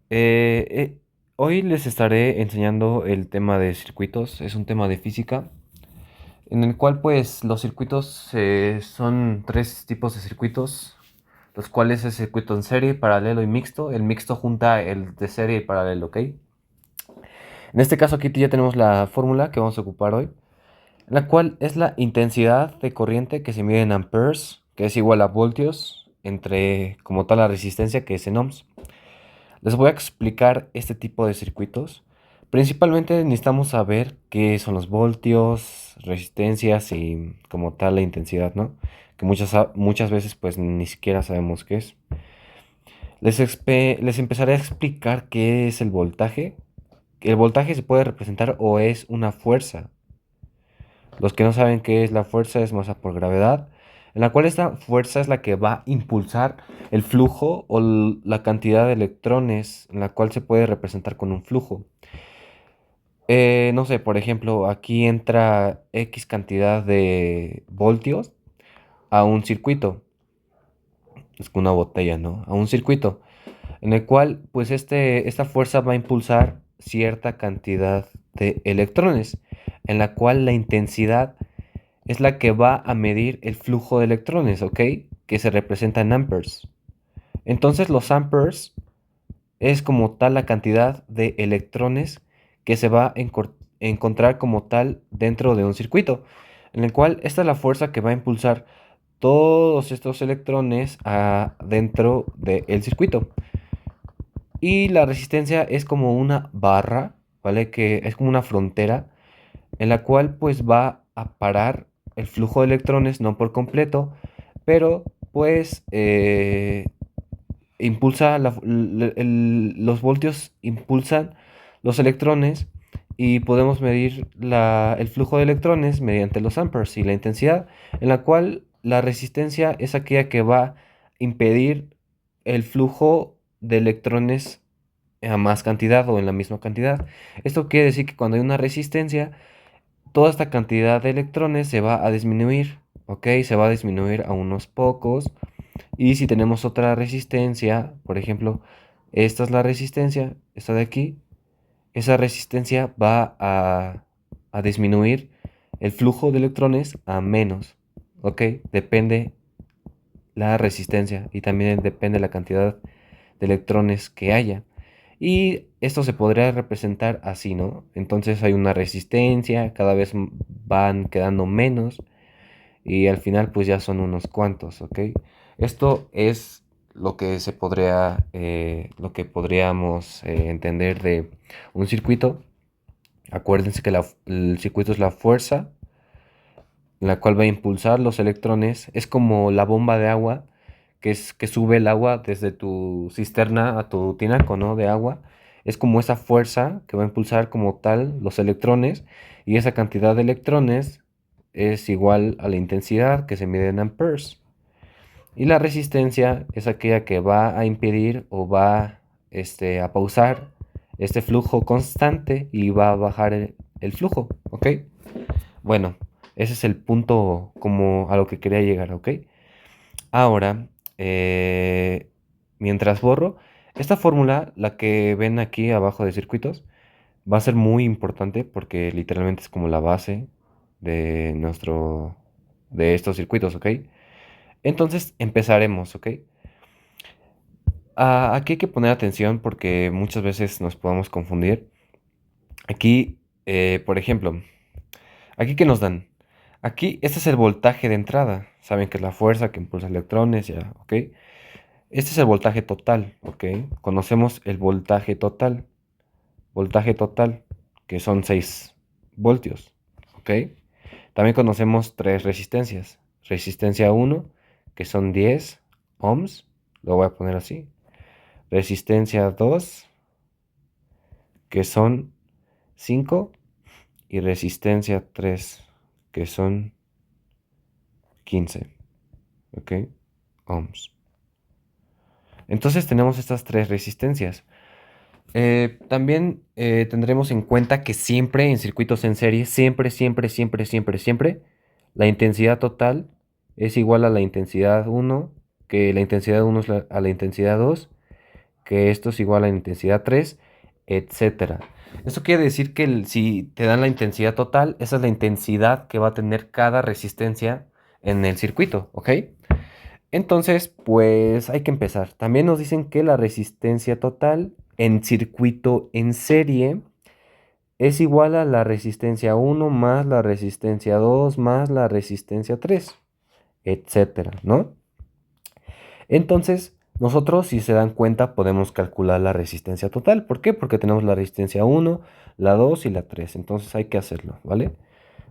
Eh, eh, Hoy les estaré enseñando el tema de circuitos. Es un tema de física en el cual pues los circuitos son tres tipos de circuitos, los cuales es circuito en serie, paralelo y mixto. El mixto junta el de serie y paralelo, ¿ok? En este caso aquí ya tenemos la fórmula que vamos a ocupar hoy, la cual es la intensidad de corriente que se mide en amperes, que es igual a voltios, entre como tal la resistencia que es en ohms. Les voy a explicar este tipo de circuitos. Principalmente necesitamos saber qué son los voltios, resistencias y como tal la intensidad, ¿no? Que muchas veces pues ni siquiera sabemos qué es. Les empezaré a explicar qué es el voltaje. El voltaje se puede representar o es una fuerza. Los que no saben qué es la fuerza es masa por gravedad, en la cual esta fuerza es la que va a impulsar el flujo o la cantidad de electrones, en la cual se puede representar con un flujo. No sé, por ejemplo, aquí entra X cantidad de voltios a un circuito, es una botella, ¿no? A un circuito, en el cual pues esta fuerza va a impulsar cierta cantidad de electrones, en la cual la intensidad es la que va a medir el flujo de electrones, ¿ok? Que se representa en amperes. Entonces los amperes es como tal la cantidad de electrones que se va a encontrar como tal dentro de un circuito, en el cual esta es la fuerza que va a impulsar todos estos electrones dentro del circuito. Y la resistencia es como una barra, ¿vale? Que es como una frontera en la cual pues va a parar el flujo de electrones, no por completo, pero pues impulsa los voltios impulsan los electrones y podemos medir el flujo de electrones mediante los amperes y la intensidad, en la cual la resistencia es aquella que va a impedir el flujo de electrones a más cantidad o en la misma cantidad. Esto quiere decir que cuando hay una resistencia, toda esta cantidad de electrones se va a disminuir, ¿ok? Se va a disminuir a unos pocos. Y si tenemos otra resistencia, por ejemplo, esta es la resistencia, esta de aquí, esa resistencia va a disminuir el flujo de electrones a menos, ¿ok? Depende la resistencia y también depende la cantidad de electrones que haya. Y esto se podría representar así, ¿no? Entonces hay una resistencia, cada vez van quedando menos y al final pues ya son unos cuantos, ¿ok? Esto es lo que podríamos entender de un circuito. Acuérdense que el circuito es la fuerza, la cual va a impulsar los electrones. Es como la bomba de agua, que sube el agua desde tu cisterna a tu tinaco, ¿no? De agua. Es como esa fuerza que va a impulsar como tal los electrones. Y esa cantidad de electrones es igual a la intensidad que se mide en amperes. Y la resistencia es aquella que va a impedir o va a pausar este flujo constante y va a bajar el flujo, ¿ok? Bueno, ese es el punto como a lo que quería llegar, ¿ok? Ahora, mientras borro, esta fórmula, la que ven aquí abajo de circuitos, va a ser muy importante porque literalmente es como la base de de estos circuitos, ¿ok? Entonces empezaremos, ¿ok? Aquí hay que poner atención porque muchas veces nos podemos confundir. Aquí, por ejemplo, aquí que nos dan. Aquí, este es el voltaje de entrada. Saben que es la fuerza que impulsa electrones, ya, ¿ok? Este es el voltaje total, ¿ok? Conocemos el voltaje total, que son 6 voltios, ¿ok? También conocemos tres resistencias. Resistencia uno, que son 10 ohms, lo voy a poner así. Resistencia 2, que son 5 y resistencia 3 que son 15, ¿ok? Ohms. Entonces tenemos estas tres resistencias. También tendremos en cuenta que siempre en circuitos en serie, siempre, la intensidad total es igual a la intensidad uno, que la intensidad uno es a la intensidad 2 que esto es igual a la intensidad 3, etcétera. Esto quiere decir que si te dan la intensidad total, esa es la intensidad que va a tener cada resistencia en el circuito, ¿ok? Entonces, pues hay que empezar. También nos dicen que la resistencia total en circuito en serie es igual a la resistencia 1 más la resistencia 2 más la resistencia 3, etcétera, ¿no? Entonces, nosotros, si se dan cuenta, podemos calcular la resistencia total. ¿Por qué? Porque tenemos la resistencia 1, la 2 y la 3. Entonces hay que hacerlo, ¿vale?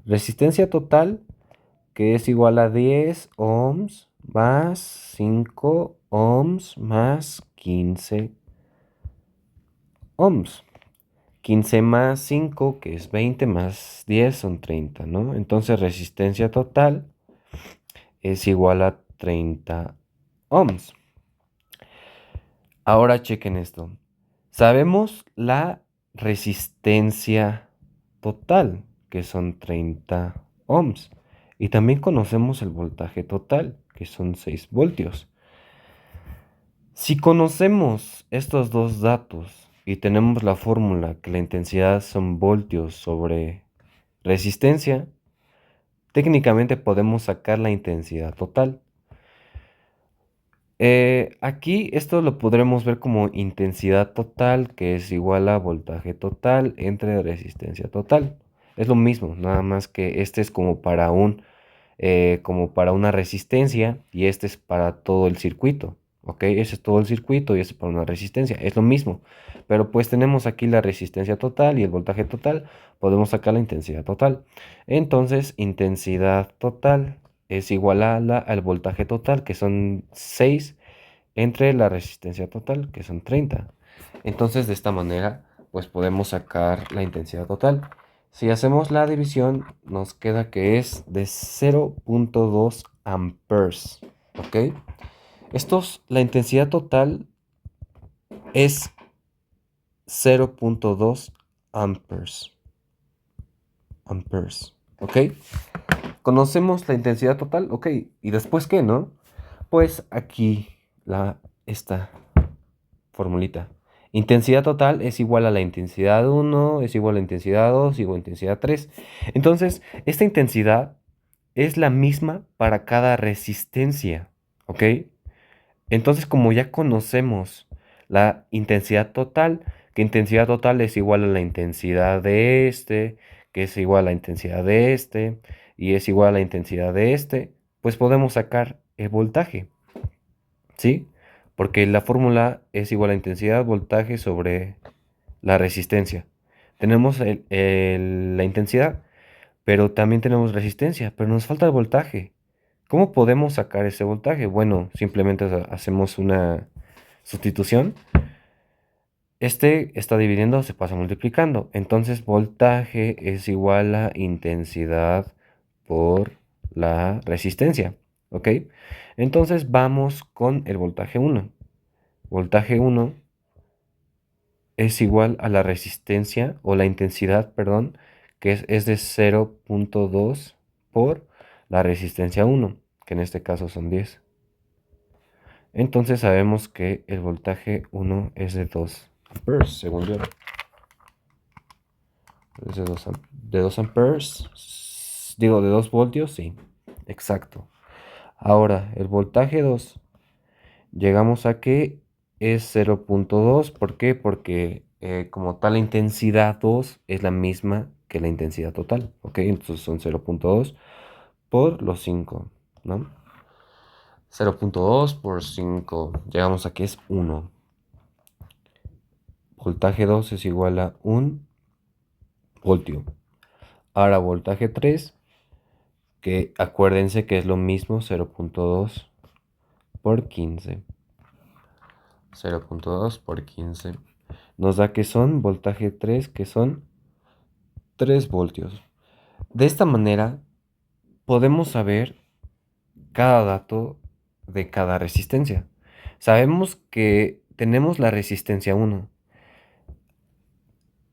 Resistencia total, que es igual a 10 ohms más 5 ohms más 15 ohms. 15 más 5, que es 20, más 10 son 30, ¿no? Entonces resistencia total es igual a 30 ohms. Ahora chequen esto. Sabemos la resistencia total, que son 30 ohms. Y también conocemos el voltaje total, que son 6 voltios. Si conocemos estos dos datos y tenemos la fórmula que la intensidad son voltios sobre resistencia, técnicamente podemos sacar la intensidad total. Aquí esto lo podremos ver como intensidad total, que es igual a voltaje total entre resistencia total. Es lo mismo, nada más que este es como para una resistencia y este es para todo el circuito. ¿Ok? Ese es todo el circuito y este es para una resistencia. Es lo mismo. Pero pues tenemos aquí la resistencia total y el voltaje total. Podemos sacar la intensidad total. Entonces, intensidad total es igual al voltaje total, que son 6 entre la resistencia total, que son 30. Entonces, de esta manera, pues podemos sacar la intensidad total. Si hacemos la división, nos queda que es de 0.2 amperes. ¿Ok? La intensidad total es 0.2 amperes. Amperes. ¿Ok? Conocemos la intensidad total, ok. ¿Y después qué, no? Pues aquí esta formulita. Intensidad total es igual a la intensidad 1, es igual a la intensidad 2, igual a la intensidad 3. Entonces, esta intensidad es la misma para cada resistencia, ¿ok? Entonces, como ya conocemos la intensidad total, que intensidad total es igual a la intensidad de este, que es igual a la intensidad de este, y es igual a la intensidad de este, pues podemos sacar el voltaje, ¿sí? Porque la fórmula es igual a intensidad, voltaje sobre la resistencia. Tenemos la intensidad, pero también tenemos resistencia, pero nos falta el voltaje. ¿Cómo podemos sacar ese voltaje? Bueno, simplemente hacemos una sustitución. Este está dividiendo, se pasa multiplicando. Entonces, voltaje es igual a intensidad por la resistencia. ¿Ok? Entonces, vamos con el voltaje 1. Voltaje 1 es igual a la resistencia o la intensidad, perdón, que es de 0.2 por la resistencia 1, que en este caso son 10. Entonces sabemos que el voltaje 1 es de 2 amperes, según yo. Es de 2 amperes. Digo, de 2 voltios, sí. Exacto. Ahora, el voltaje 2, llegamos a que es 0.2. ¿Por qué? Porque como tal la intensidad 2 es la misma que la intensidad total. ¿Ok? Entonces son 0.2 por los 5, ¿no? 0.2 por 5. Llegamos a que es 1. Voltaje 2 es igual a 1 voltio. Ahora voltaje 3, que acuérdense que es lo mismo, 0.2 por 15. 0.2 por 15. Nos da que son voltaje 3, que son 3 voltios. De esta manera podemos saber cada dato de cada resistencia. Sabemos que tenemos la resistencia 1.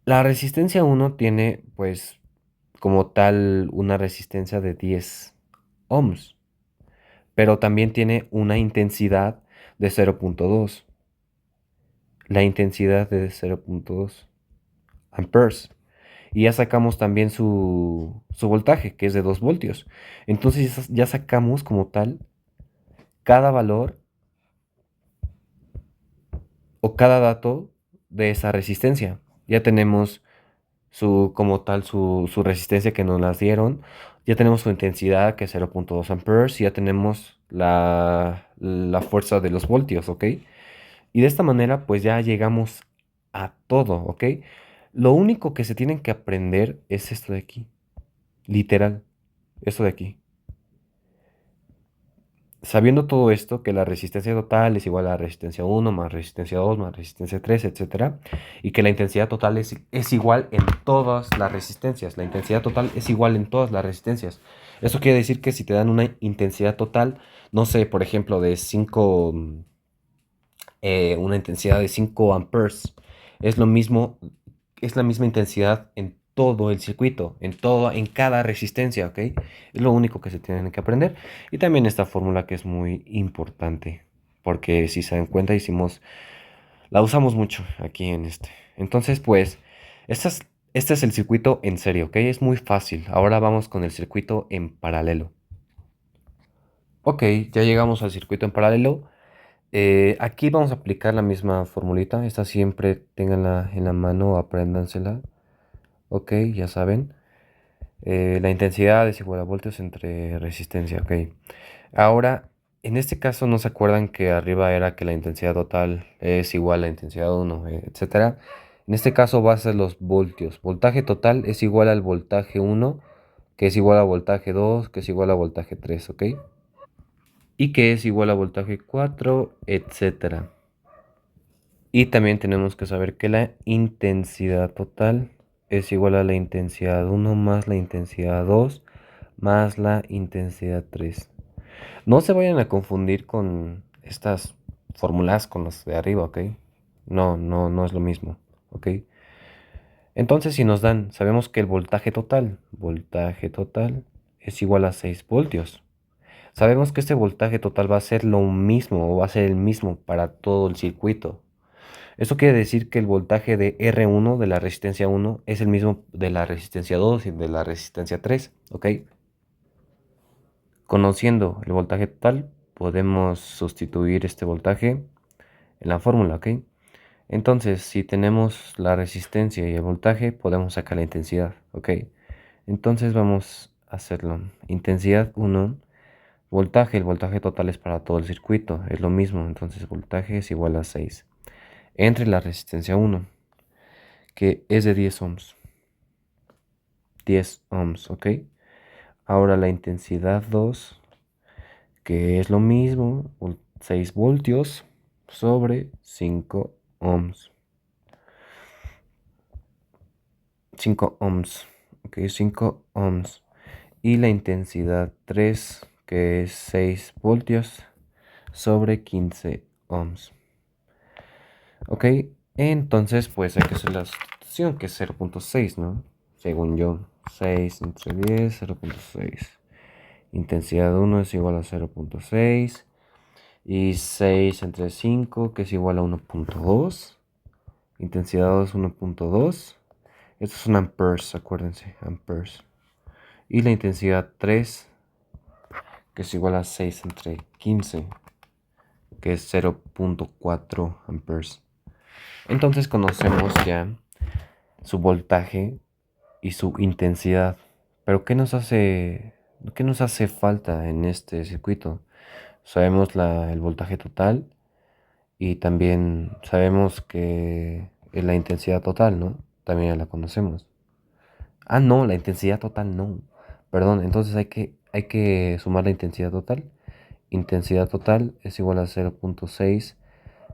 La resistencia 1 tiene, pues, como tal, una resistencia de 10 ohms, pero también tiene una intensidad de 0.2. la intensidad de 0.2 amperes. Y ya sacamos también su voltaje, que es de 2 voltios. Entonces ya sacamos como tal cada valor o cada dato de esa resistencia. Ya tenemos como tal su resistencia que nos las dieron. Ya tenemos su intensidad que es 0.2 amperes. Y ya tenemos la fuerza de los voltios, ¿ok? Y de esta manera pues ya llegamos a todo, ¿ok? Lo único que se tienen que aprender es esto de aquí. Literal, esto de aquí. Sabiendo todo esto, que la resistencia total es igual a la resistencia 1 más resistencia 2 más resistencia 3, etcétera, y que la intensidad total es igual en todas las resistencias. La intensidad total es igual en todas las resistencias. Eso quiere decir que si te dan una intensidad total, no sé, por ejemplo, de 5, una intensidad de 5 amperes, es lo mismo, es la misma intensidad en todo el circuito, en cada resistencia, ¿ok? Es lo único que se tienen que aprender. Y también esta fórmula que es muy importante, porque si se dan cuenta, la usamos mucho aquí en este. Entonces, pues, este es el circuito en serie, ¿ok? Es muy fácil. Ahora vamos con el circuito en paralelo. Ok, ya llegamos al circuito en paralelo. Aquí vamos a aplicar la misma formulita. Esta siempre ténganla en la mano, apréndansela. Ok, ya saben. La intensidad es igual a voltios entre resistencia. Ok. Ahora, en este caso, ¿no se acuerdan que arriba era que la intensidad total es igual a la intensidad 1, etcétera? En este caso va a ser los voltios. Voltaje total es igual al voltaje 1, que es igual a voltaje 2, que es igual a voltaje 3, ¿ok? Y que es igual a voltaje 4, etcétera. Y también tenemos que saber que la intensidad total es igual a la intensidad 1 más la intensidad 2 más la intensidad 3. No se vayan a confundir con estas fórmulas con las de arriba, ¿ok? No es lo mismo, ¿ok? Entonces si nos dan, sabemos que el voltaje total es igual a 6 voltios. Sabemos que este voltaje total va a ser lo mismo o va a ser el mismo para todo el circuito. Esto quiere decir que el voltaje de R1 de la resistencia 1 es el mismo de la resistencia 2 y de la resistencia 3, ¿ok? Conociendo el voltaje total, podemos sustituir este voltaje en la fórmula, ¿ok? Entonces, si tenemos la resistencia y el voltaje, podemos sacar la intensidad, ¿ok? Entonces vamos a hacerlo. Intensidad 1, voltaje, el voltaje total es para todo el circuito, es lo mismo, entonces voltaje es igual a 6. Entre la resistencia 1, que es de 10 ohms. 10 ohms, ¿ok? Ahora la intensidad 2, que es lo mismo, 6 voltios sobre 5 ohms. 5 ohms, ok, 5 ohms. Y la intensidad 3, que es 6 voltios sobre 15 ohms. Ok, entonces pues hay que hacer la sustitución, que es 0.6, ¿no? Según yo, 6 entre 10, 0.6. Intensidad 1 es igual a 0.6. Y 6 entre 5, que es igual a 1.2. Intensidad 2, 1.2. Estos son amperes, acuérdense, amperes. Y la intensidad 3, que es igual a 6 entre 15, que es 0.4 amperes. Entonces conocemos ya su voltaje y su intensidad. Pero qué nos hace falta en este circuito? Sabemos el voltaje total y también sabemos que es la intensidad total, ¿no? También ya la conocemos. Ah, no, la intensidad total no. Perdón, entonces hay que sumar la intensidad total. Intensidad total es igual a 0.6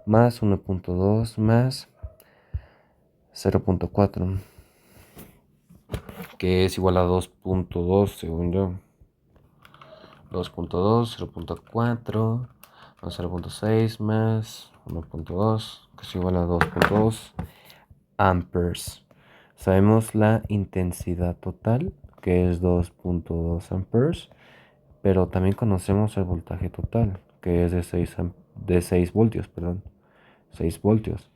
más 1.2 más 0.4, que es igual a 2.2 según yo. 2.2, 0.4 más 0.6 más 1.2, que es igual a 2.2 amperes. Sabemos la intensidad total, que es 2.2 amperes, pero también conocemos el voltaje total, que es de 6 voltios, perdón, 6 voltios.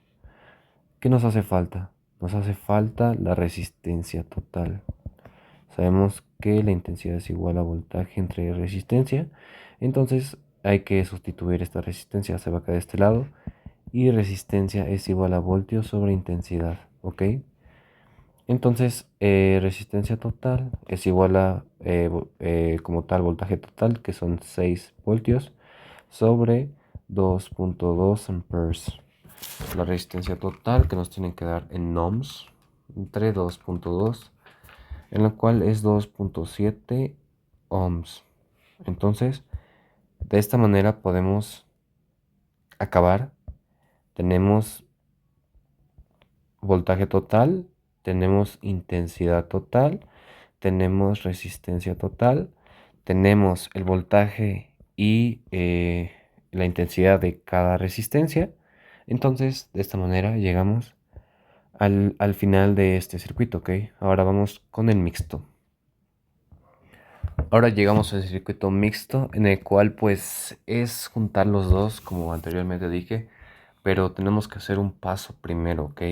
¿Qué nos hace falta? Nos hace falta la resistencia total. Sabemos que la intensidad es igual a voltaje entre resistencia. Entonces hay que sustituir esta resistencia. Se va acá de este lado. Y resistencia es igual a voltios sobre intensidad. ¿Ok? Entonces resistencia total es igual a como tal voltaje total, que son 6 voltios, sobre 2.2 amperes. La resistencia total que nos tienen que dar en ohms entre 2.2, en la cual es 2.7 ohms. Entonces, de esta manera podemos acabar. Tenemos voltaje total, tenemos intensidad total, tenemos resistencia total, tenemos el voltaje y la intensidad de cada resistencia. Entonces, de esta manera llegamos al final de este circuito, ¿ok? Ahora vamos con el mixto. Ahora llegamos al circuito mixto, en el cual pues es juntar los dos, como anteriormente dije, pero tenemos que hacer un paso primero, ¿ok?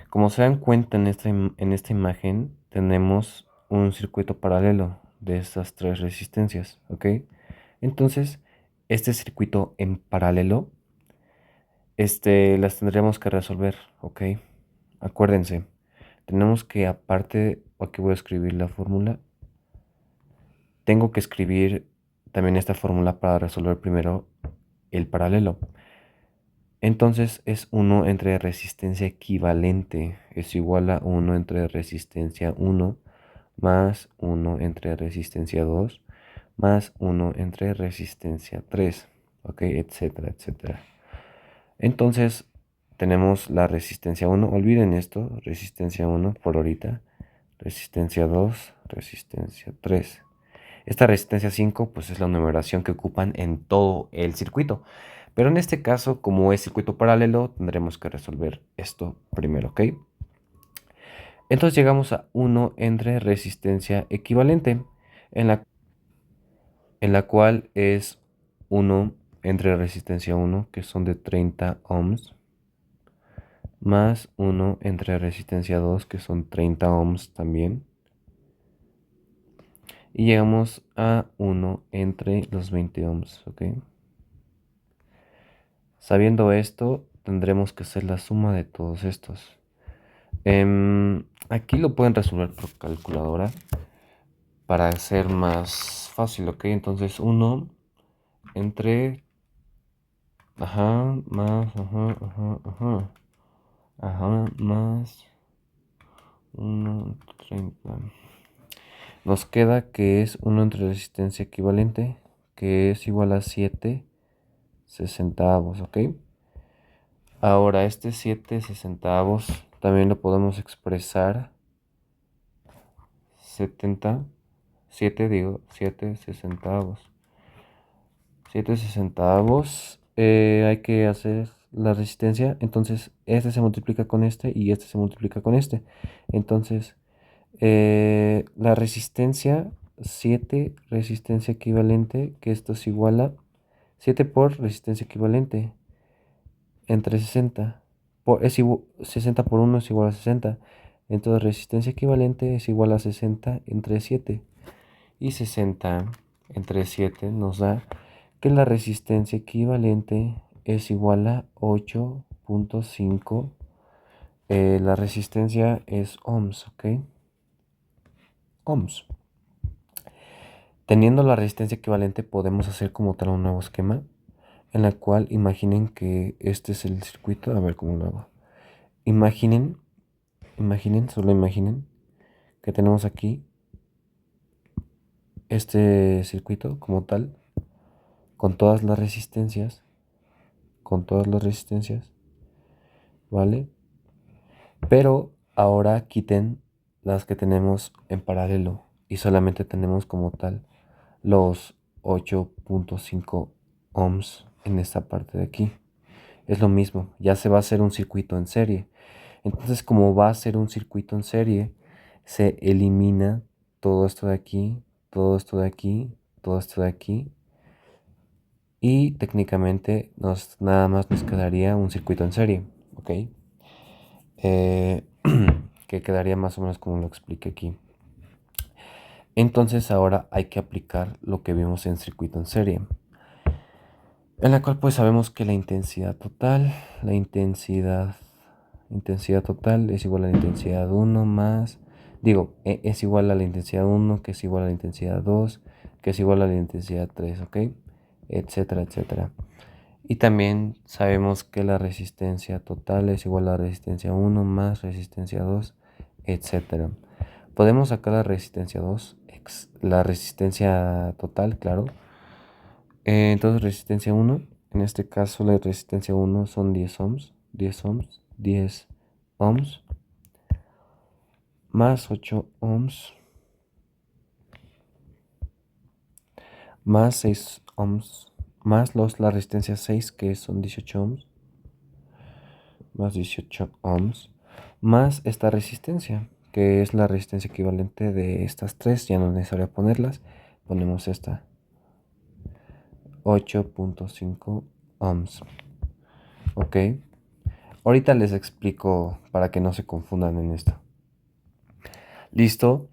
Como se dan cuenta en esta imagen, tenemos un circuito paralelo de estas tres resistencias, ¿ok? Entonces, este circuito en paralelo, las tendríamos que resolver, ¿ok? Acuérdense, tenemos que aparte, aquí voy a escribir la fórmula, tengo que escribir también esta fórmula para resolver primero el paralelo. Entonces es 1 entre resistencia equivalente es igual a 1 entre resistencia 1 más 1 entre resistencia 2 más 1 entre resistencia 3, ok, etcétera, etcétera. Entonces tenemos la resistencia 1, olviden esto, resistencia 1 por ahorita, resistencia 2, resistencia 3. Esta resistencia 5 pues es la numeración que ocupan en todo el circuito. Pero en este caso, como es circuito paralelo, tendremos que resolver esto primero, ¿ok? Entonces llegamos a 1 entre resistencia equivalente, en la, en la cual es 1 entre resistencia 1, que son de 30 ohms, más 1 entre resistencia 2, que son 30 ohms también. Y llegamos a 1 entre los 20 ohms, ¿ok? Sabiendo esto, tendremos que hacer la suma de todos estos. Aquí lo pueden resolver por calculadora para ser más fácil, ¿ok? Entonces 1 entre, más 1/30. Nos queda que es 1 entre resistencia equivalente, que es igual a 7 sesentavos, ¿ok? Ahora este 7 sesentavos también lo podemos expresar 7 sesentavos. 7 sesentavos. Hay que hacer la resistencia. Entonces, este se multiplica con este y este se multiplica con este. Entonces, la resistencia, 7 resistencia equivalente, que esto es igual a 7 por resistencia equivalente entre 60. 60 por 1 es igual a 60. Entonces, resistencia equivalente es igual a 60 entre 7. Y 60 entre 7 nos da que la resistencia equivalente es igual a 8.5. La resistencia es ohms, ¿ok? Ohms. Teniendo la resistencia equivalente podemos hacer como tal un nuevo esquema en la cual imaginen que este es el circuito. A ver cómo lo hago. Imaginen, solo imaginen que tenemos aquí este circuito como tal, con todas las resistencias, ¿vale? Pero ahora quiten las que tenemos en paralelo y solamente tenemos como tal los 8.5 ohms en esta parte de aquí. Es lo mismo, ya se va a hacer un circuito en serie. Entonces, como va a ser un circuito en serie, se elimina todo esto de aquí, todo esto de aquí, todo esto de aquí. Y técnicamente nada más nos quedaría un circuito en serie, ¿ok? eh, que quedaría más o menos como lo expliqué aquí. Entonces ahora hay que aplicar lo que vimos en circuito en serie, en la cual pues sabemos que la intensidad total, intensidad total es igual a la intensidad 1 más, es igual a la intensidad 1, que es igual a la intensidad 2, que es igual a la intensidad 3, ¿ok? Etcétera, etcétera. Y también sabemos que la resistencia total es igual a la resistencia 1 más resistencia 2, etcétera. Podemos sacar la resistencia 2, la resistencia total, claro. Entonces resistencia 1, en este caso la resistencia 1 son 10 ohms, 10 ohms, 10 ohms, más 8 ohms, más 6 ohms, más la resistencia 6 que son 18 ohms, más 18 ohms, más esta resistencia, que es la resistencia equivalente de estas tres, ya no es necesario ponerlas, ponemos esta, 8.5 ohms, ok. Ahorita les explico para que no se confundan en esto. Listo.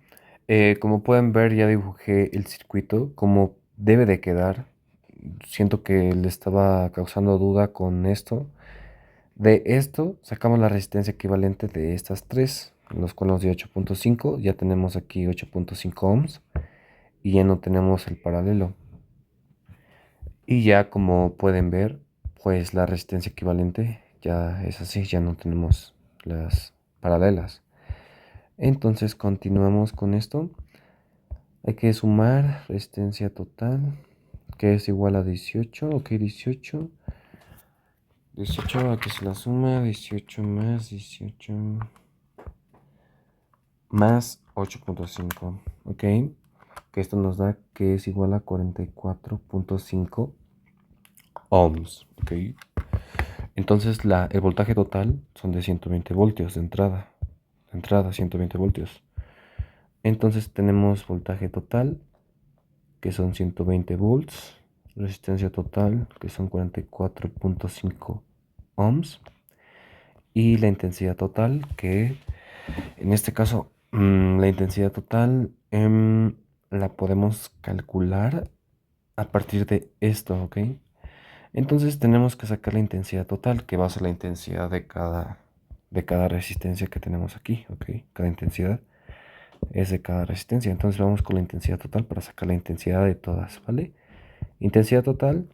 Como pueden ver, ya dibujé el circuito, como debe de quedar. Siento que le estaba causando duda con esto. De esto sacamos la resistencia equivalente de estas tres, los cuales nos dio 8.5. Ya tenemos aquí 8.5 ohms y ya no tenemos el paralelo. Y ya como pueden ver, pues la resistencia equivalente ya es así, ya no tenemos las paralelas. Entonces continuamos con esto. Hay que sumar resistencia total, que es igual a 18. Ok, 18. 18, aquí se la suma. 18 más 18 más 8.5. Ok, que esto nos da que es igual a 44.5 ohms. Ok, entonces el voltaje total son de 120 voltios de entrada. De entrada, 120 voltios. Entonces tenemos voltaje total, que son 120 volts, resistencia total, que son 44.5 ohms, y la intensidad total, que en este caso, la intensidad total la podemos calcular a partir de esto, ¿ok? Entonces tenemos que sacar la intensidad total, que va a ser la intensidad de cada resistencia que tenemos aquí, ¿ok? Cada intensidad es de cada resistencia. Entonces vamos con la intensidad total para sacar la intensidad de todas, ¿vale? Intensidad total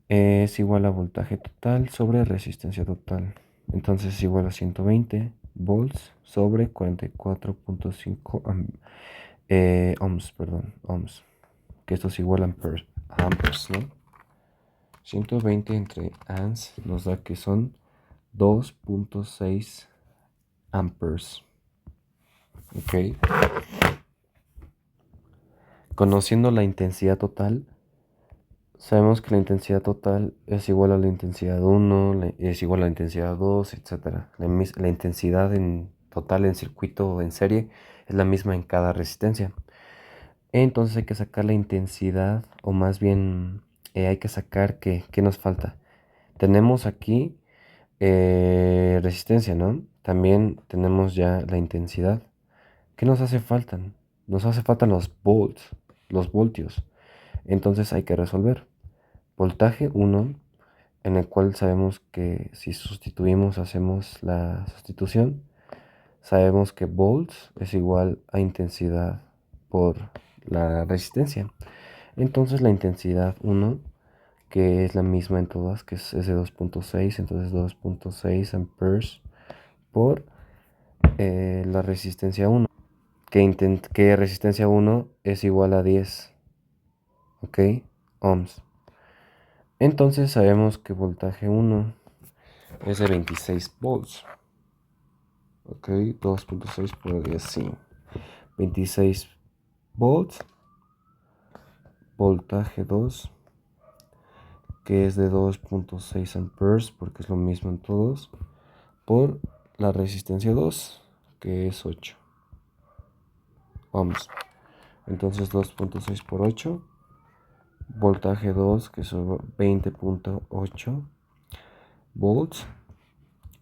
es igual a voltaje total sobre resistencia total. Entonces es igual a 120 volts sobre 44.5 ohms, perdón, ohms. Que esto es igual a amperes, ¿no? 120 entre amps nos da que son 2.6 amperes. Ok. Conociendo la intensidad total, sabemos que la intensidad total es igual a la intensidad 1, es igual a la intensidad 2, etc. La intensidad en total en circuito o en serie es la misma en cada resistencia. Entonces hay que sacar la intensidad, o más bien hay que sacar qué nos falta. Tenemos aquí resistencia, ¿no? También tenemos ya la intensidad. ¿Qué nos hace falta? Nos hace falta los voltios. Entonces hay que resolver. Voltaje 1, en el cual sabemos que si sustituimos, hacemos la sustitución, sabemos que volts es igual a intensidad por la resistencia. Entonces la intensidad 1, que es la misma en todas, que es de 2.6, entonces 2.6 amperes por la resistencia 1, que resistencia 1 es igual a 10, ¿ok? Ohms. Entonces sabemos que voltaje 1 es de 26 volts. Ok, 2.6 por 10, sí. 26 volts. Voltaje 2, que es de 2.6 amperes, porque es lo mismo en todos, por la resistencia 2, que es 8 ohms. Entonces 2.6 por 8, voltaje 2, que son 20.8 volts,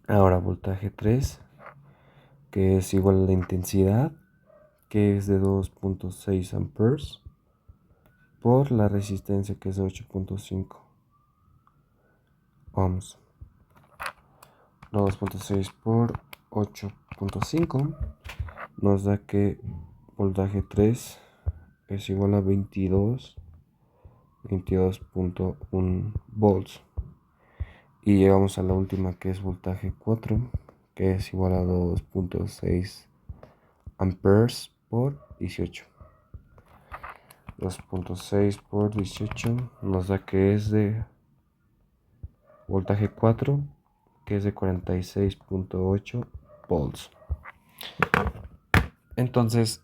Ahora voltaje 3, que es igual a la intensidad, que es de 2.6 amperes, por la resistencia, que es de 8.5 ohms. 2.6 por 8.5 nos da que voltaje 3 es igual a 22.1 volts. Y llegamos a la última, que es voltaje 4, que es igual a 2.6 amperes por 18. 2.6 por 18 nos da que es de voltaje 4, que es de 46.8 volts. Entonces,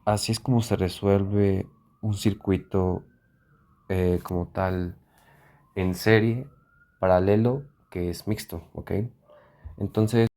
así es como se resuelve un circuito como tal en serie, paralelo, que es mixto, ¿ok? Entonces,